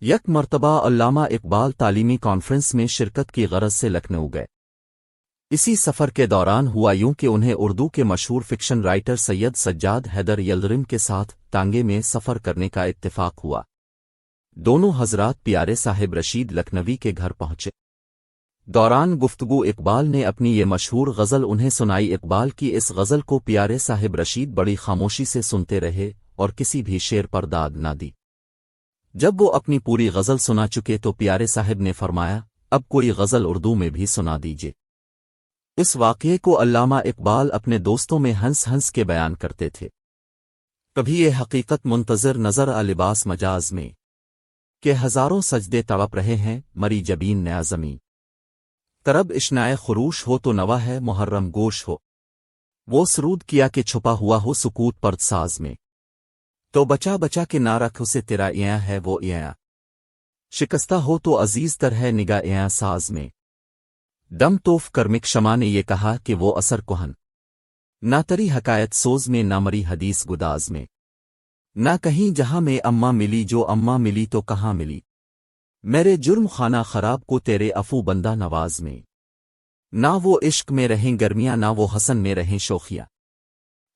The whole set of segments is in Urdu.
یک مرتبہ علامہ اقبال تعلیمی کانفرنس میں شرکت کی غرض سے لکھنؤ گئے۔ اسی سفر کے دوران ہوا یوں کہ انہیں اردو کے مشہور فکشن رائٹر سید سجاد حیدر یلدرم کے ساتھ ٹانگے میں سفر کرنے کا اتفاق ہوا۔ دونوں حضرات پیارے صاحب رشید لکھنوی کے گھر پہنچے۔ دوران گفتگو اقبال نے اپنی یہ مشہور غزل انہیں سنائی۔ اقبال کی اس غزل کو پیارے صاحب رشید بڑی خاموشی سے سنتے رہے اور کسی بھی شعر پر داد نہ دی۔ جب وہ اپنی پوری غزل سنا چکے تو پیارے صاحب نے فرمایا، اب کوئی غزل اردو میں بھی سنا دیجیے۔ اس واقعے کو علامہ اقبال اپنے دوستوں میں ہنس ہنس کے بیان کرتے تھے۔ کبھی یہ حقیقت منتظر نظر آ لباس مجاز میں کہ ہزاروں سجدے تڑپ رہے ہیں مری جبین نیا زمیں، طرب اشنائے خروش ہو تو نوا ہے محرم گوش ہو، وہ سرود کیا کہ چھپا ہوا ہو سکوت پرد ساز میں، تو بچا بچا کے نہ رکھ اسے تیرا ایاں ہے وہ ایاں، شکستہ ہو تو عزیز تر ہے نگاہ ایاں ساز میں۔ دم توف کرمک شما نے یہ کہا کہ وہ اثر کوہن نہ تری حکایت سوز میں نہ مری حدیث گداز میں، نہ کہیں جہاں میں اماں ملی جو اماں ملی تو کہاں ملی، میرے جرم خانہ خراب کو تیرے افو بندہ نواز میں، نہ وہ عشق میں رہیں گرمیاں نہ وہ حسن میں رہیں شوخیاں،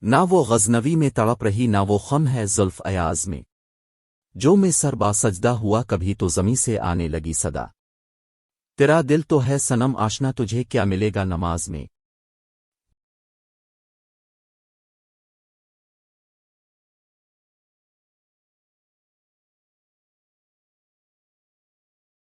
نہ وہ غزنوی میں تڑپ رہی نہ وہ خم ہے زلف ایاز میں، جو میں سر با سجدہ ہوا کبھی تو زمیں سے آنے لگی صدا، تیرا دل تو ہے صنم آشنا تجھے کیا ملے گا نماز میں۔